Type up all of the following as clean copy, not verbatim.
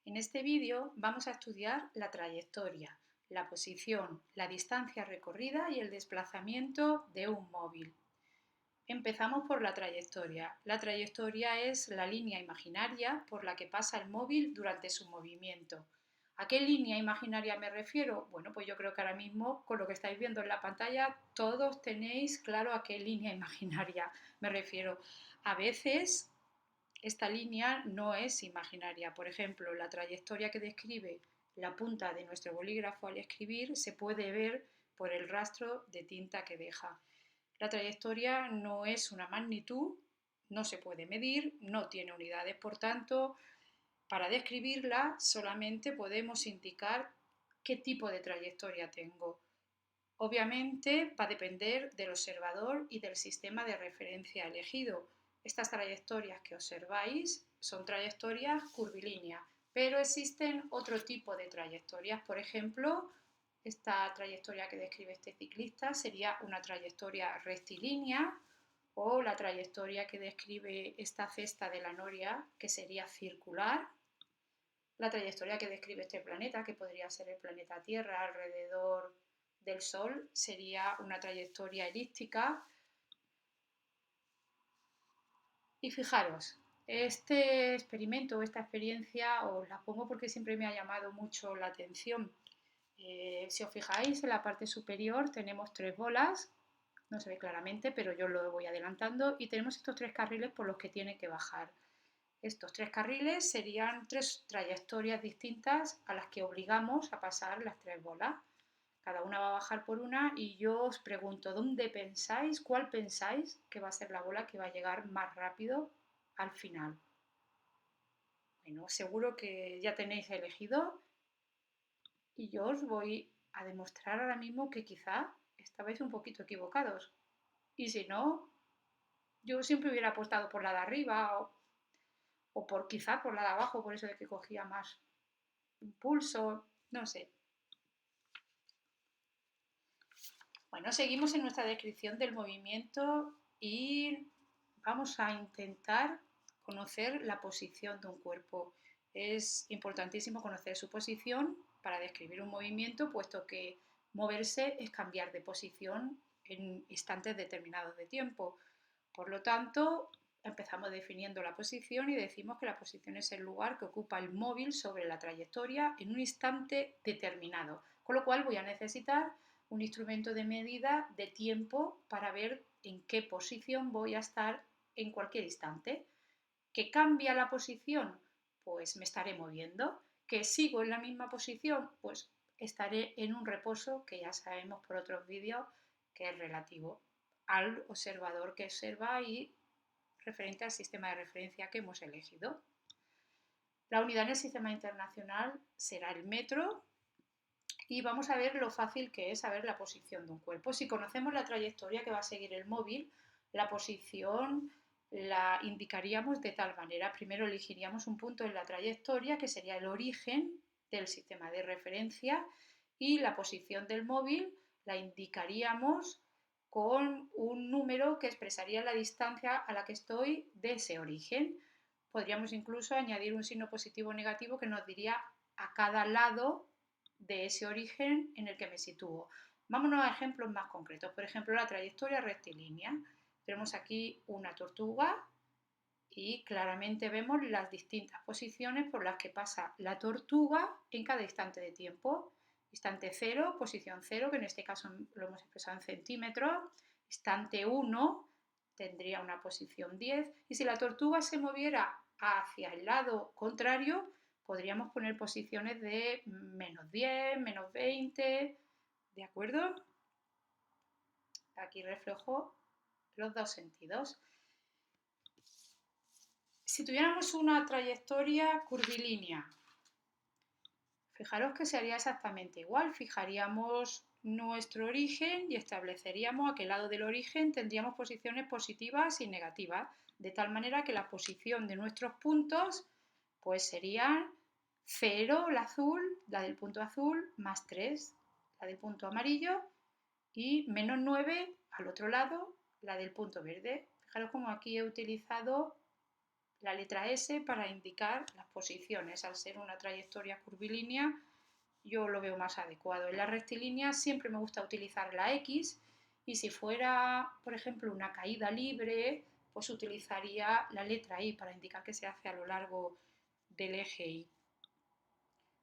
En este vídeo vamos a estudiar la trayectoria, la posición, la distancia recorrida y el desplazamiento de un móvil. Empezamos por la trayectoria. La trayectoria es la línea imaginaria por la que pasa el móvil durante su movimiento. ¿A qué línea imaginaria me refiero? Bueno, pues yo creo que ahora mismo, con lo que estáis viendo en la pantalla, todos tenéis claro a qué línea imaginaria me refiero. A veces esta línea no es imaginaria. Por ejemplo, la trayectoria que describe la punta de nuestro bolígrafo al escribir se puede ver por el rastro de tinta que deja. La trayectoria no es una magnitud, no se puede medir, no tiene unidades, por tanto, para describirla solamente podemos indicar qué tipo de trayectoria tengo. Obviamente va a depender del observador y del sistema de referencia elegido. Estas trayectorias que observáis son trayectorias curvilíneas, pero existen otro tipo de trayectorias. Por ejemplo, esta trayectoria que describe este ciclista sería una trayectoria rectilínea, o la trayectoria que describe esta cesta de la noria, que sería circular. La trayectoria que describe este planeta, que podría ser el planeta Tierra alrededor del Sol, sería una trayectoria elíptica. Y fijaros, este experimento, esta experiencia, os la pongo porque siempre me ha llamado mucho la atención. Si os fijáis, en la parte superior tenemos tres bolas, no se ve claramente, pero yo lo voy adelantando, y tenemos estos tres carriles por los que tiene que bajar. Estos tres carriles serían tres trayectorias distintas a las que obligamos a pasar las tres bolas. Cada una va a bajar por una y yo os pregunto, cuál pensáis que va a ser la bola que va a llegar más rápido al final? Bueno, seguro que ya tenéis elegido y yo os voy a demostrar ahora mismo que quizá estabais un poquito equivocados. Y si no, yo siempre hubiera apostado por la de arriba o por quizá por la de abajo, por eso de que cogía más impulso, no sé. Bueno, seguimos en nuestra descripción del movimiento y vamos a intentar conocer la posición de un cuerpo. Es importantísimo conocer su posición para describir un movimiento, puesto que moverse es cambiar de posición en instantes determinados de tiempo. Por lo tanto, empezamos definiendo la posición y decimos que la posición es el lugar que ocupa el móvil sobre la trayectoria en un instante determinado. Con lo cual voy a necesitar un instrumento de medida de tiempo para ver en qué posición voy a estar en cualquier instante. ¿Que cambia la posición? Pues me estaré moviendo. ¿Que sigo en la misma posición? Pues estaré en un reposo que ya sabemos por otros vídeos que es relativo al observador que observa y referente al sistema de referencia que hemos elegido. La unidad en el sistema internacional será el metro y vamos a ver lo fácil que es saber la posición de un cuerpo. Si conocemos la trayectoria que va a seguir el móvil, la posición la indicaríamos de tal manera. Primero elegiríamos un punto en la trayectoria que sería el origen del sistema de referencia y la posición del móvil la indicaríamos con un número que expresaría la distancia a la que estoy de ese origen. Podríamos incluso añadir un signo positivo o negativo que nos diría a cada lado de ese origen en el que me sitúo. Vámonos a ejemplos más concretos. Por ejemplo, la trayectoria rectilínea. Tenemos aquí una tortuga y claramente vemos las distintas posiciones por las que pasa la tortuga en cada instante de tiempo. Instante 0, posición 0, que en este caso lo hemos expresado en centímetros. Instante 1 tendría una posición 10. Y si la tortuga se moviera hacia el lado contrario, podríamos poner posiciones de menos 10, menos 20, ¿de acuerdo? Aquí reflejo los dos sentidos. Si tuviéramos una trayectoria curvilínea, fijaros que sería exactamente igual. Fijaríamos nuestro origen y estableceríamos a qué lado del origen tendríamos posiciones positivas y negativas, de tal manera que la posición de nuestros puntos pues serían 0, la azul, la del punto azul, más 3, la del punto amarillo, y menos 9 al otro lado, la del punto verde. Fijaros como aquí he utilizado la letra S para indicar las posiciones. Al ser una trayectoria curvilínea, yo lo veo más adecuado. En la rectilínea siempre me gusta utilizar la X y si fuera, por ejemplo, una caída libre, pues utilizaría la letra Y para indicar que se hace a lo largo del eje Y.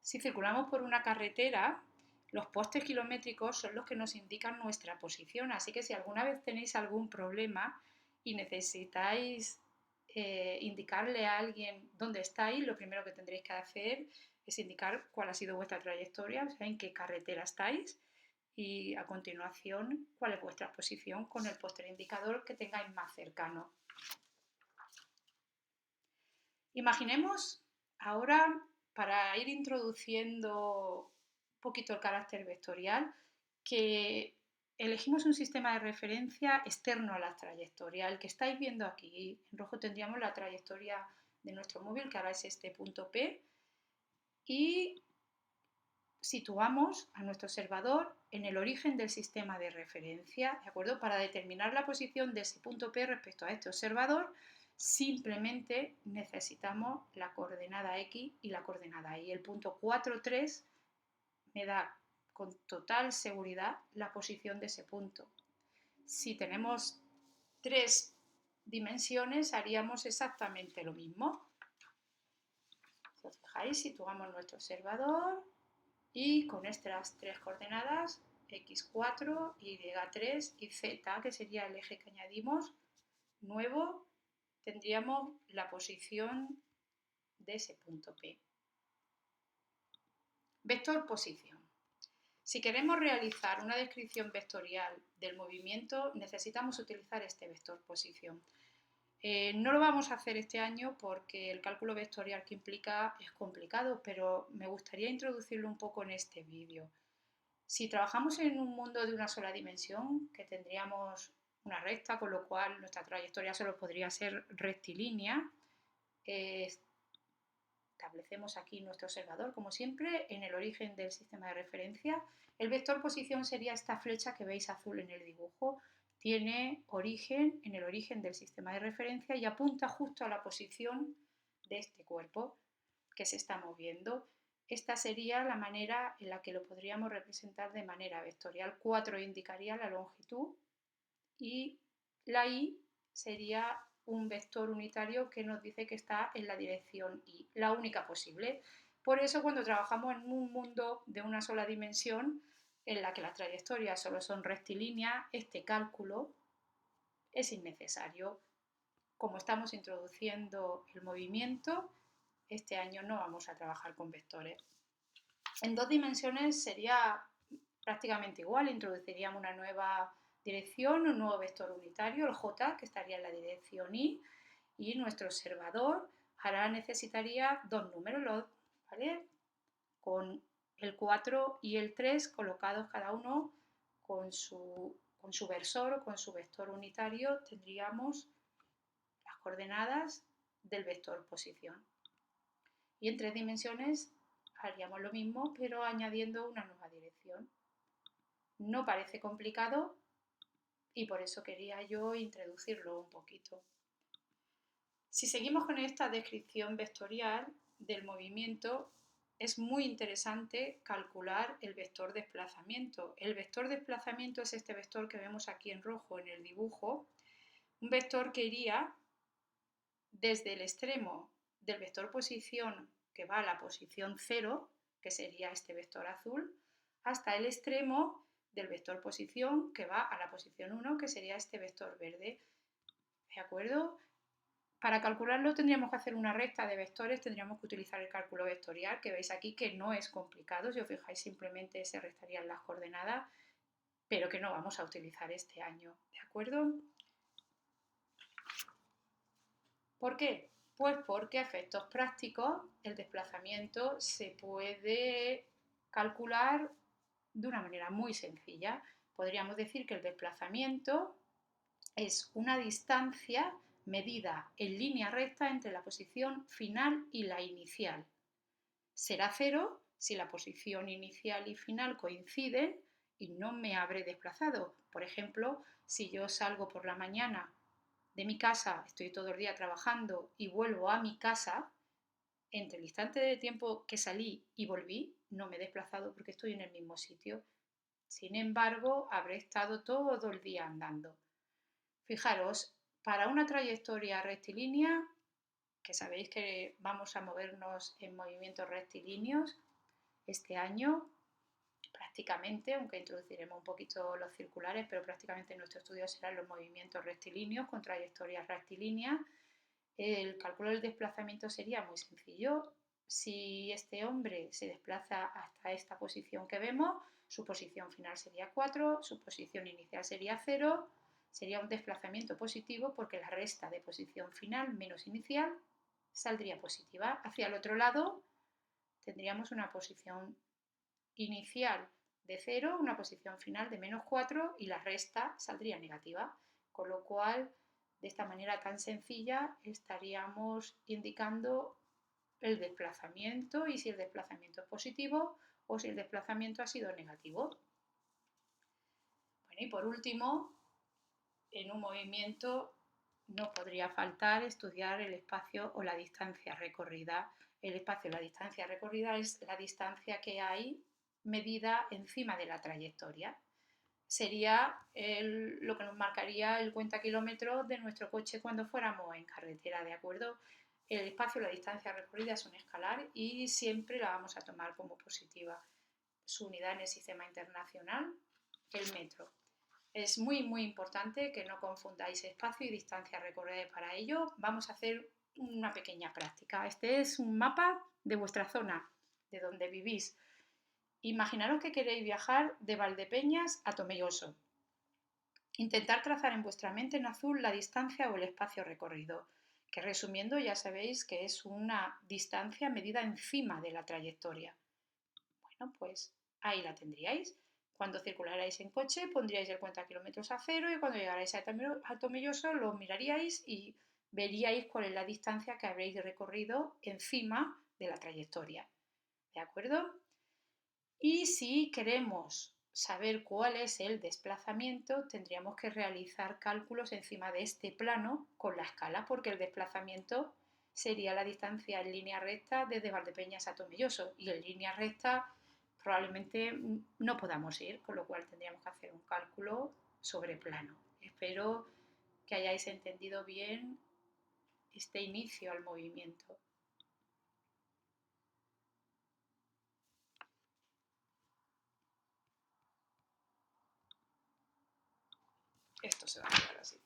Si circulamos por una carretera, los postes kilométricos son los que nos indican nuestra posición, así que si alguna vez tenéis algún problema y necesitáis indicarle a alguien dónde estáis, lo primero que tendréis que hacer es indicar cuál ha sido vuestra trayectoria, o sea, en qué carretera estáis y a continuación cuál es vuestra posición con el póster indicador que tengáis más cercano. Imaginemos ahora, para ir introduciendo un poquito el carácter vectorial, que elegimos un sistema de referencia externo a la trayectoria. El que estáis viendo aquí, en rojo tendríamos la trayectoria de nuestro móvil, que ahora es este punto P, y situamos a nuestro observador en el origen del sistema de referencia, ¿de acuerdo? Para determinar la posición de ese punto P respecto a este observador, simplemente necesitamos la coordenada X y la coordenada Y. El punto 4, 3 me da con total seguridad la posición de ese punto. Si tenemos 3 dimensiones, haríamos exactamente lo mismo. Si os fijáis, situamos nuestro observador y con estas 3 coordenadas, x4, y3 y z, que sería el eje que añadimos nuevo, tendríamos la posición de ese punto P. Vector posición. Si queremos realizar una descripción vectorial del movimiento, necesitamos utilizar este vector posición. No lo vamos a hacer este año porque el cálculo vectorial que implica es complicado, pero me gustaría introducirlo un poco en este vídeo. Si trabajamos en un mundo de una sola dimensión, que tendríamos una recta, con lo cual nuestra trayectoria solo podría ser rectilínea, establecemos aquí nuestro observador, como siempre, en el origen del sistema de referencia. El vector posición sería esta flecha que veis azul en el dibujo. Tiene origen en el origen del sistema de referencia y apunta justo a la posición de este cuerpo que se está moviendo. Esta sería la manera en la que lo podríamos representar de manera vectorial. 4 indicaría la longitud y la Y sería un vector unitario que nos dice que está en la dirección Y, la única posible. Por eso cuando trabajamos en un mundo de una sola dimensión, en la que las trayectorias solo son rectilíneas, este cálculo es innecesario. Como estamos introduciendo el movimiento, este año no vamos a trabajar con vectores. En 2 dimensiones sería prácticamente igual, introduciríamos una nueva dirección, un nuevo vector unitario, el J, que estaría en la dirección Y, y nuestro observador ahora necesitaría 2 números, ¿vale? Con el 4 y el 3 colocados cada uno con su versor o con su vector unitario, tendríamos las coordenadas del vector posición. Y en 3 dimensiones haríamos lo mismo, pero añadiendo una nueva dirección. No parece complicado y por eso quería yo introducirlo un poquito. Si seguimos con esta descripción vectorial del movimiento, es muy interesante calcular el vector desplazamiento. El vector desplazamiento es este vector que vemos aquí en rojo en el dibujo, un vector que iría desde el extremo del vector posición que va a la posición 0, que sería este vector azul, hasta el extremo del vector posición que va a la posición 1, que sería este vector verde. ¿De acuerdo? Para calcularlo tendríamos que hacer una recta de vectores, tendríamos que utilizar el cálculo vectorial, que veis aquí que no es complicado, si os fijáis simplemente se restarían las coordenadas, pero que no vamos a utilizar este año. ¿De acuerdo? ¿Por qué? Pues porque a efectos prácticos el desplazamiento se puede calcular de una manera muy sencilla. Podríamos decir que el desplazamiento es una distancia medida en línea recta entre la posición final y la inicial. Será 0 si la posición inicial y final coinciden y no me habré desplazado. Por ejemplo, si yo salgo por la mañana de mi casa, estoy todo el día trabajando y vuelvo a mi casa, entre el instante de tiempo que salí y volví, no me he desplazado porque estoy en el mismo sitio. Sin embargo, habré estado todo el día andando. Fijaros, para una trayectoria rectilínea, que sabéis que vamos a movernos en movimientos rectilíneos este año, prácticamente, aunque introduciremos un poquito los circulares, pero prácticamente nuestro estudio serán los movimientos rectilíneos con trayectorias rectilíneas. El cálculo del desplazamiento sería muy sencillo. Si este hombre se desplaza hasta esta posición que vemos, su posición final sería 4, su posición inicial sería 0, sería un desplazamiento positivo porque la resta de posición final menos inicial saldría positiva. Hacia el otro lado tendríamos una posición inicial de 0, una posición final de menos 4 y la resta saldría negativa. Con lo cual, de esta manera tan sencilla, estaríamos indicando el desplazamiento y si el desplazamiento es positivo o si el desplazamiento ha sido negativo. Bueno, y por último, en un movimiento no podría faltar estudiar el espacio o la distancia recorrida. El espacio o la distancia recorrida es la distancia que hay medida encima de la trayectoria. Sería lo que nos marcaría el cuenta kilómetros de nuestro coche cuando fuéramos en carretera, ¿de acuerdo? El espacio o la distancia recorrida es un escalar y siempre la vamos a tomar como positiva. Su unidad en el sistema internacional, el metro. Es muy importante que no confundáis espacio y distancia recorrida y para ello vamos a hacer una pequeña práctica. Este es un mapa de vuestra zona, de donde vivís. Imaginaros que queréis viajar de Valdepeñas a Tomelloso. Intentar trazar en vuestra mente en azul la distancia o el espacio recorrido, que resumiendo ya sabéis que es una distancia medida encima de la trayectoria. Bueno, pues ahí la tendríais. Cuando circularais en coche pondríais el cuenta kilómetros a 0 y cuando llegarais a Tomelloso lo miraríais y veríais cuál es la distancia que habréis recorrido encima de la trayectoria. ¿De acuerdo? Y si queremos saber cuál es el desplazamiento, tendríamos que realizar cálculos encima de este plano con la escala, porque el desplazamiento sería la distancia en línea recta desde Valdepeñas a Tomelloso y en línea recta probablemente no podamos ir, con lo cual tendríamos que hacer un cálculo sobre plano. Espero que hayáis entendido bien este inicio al movimiento. Esto se va a quedar así.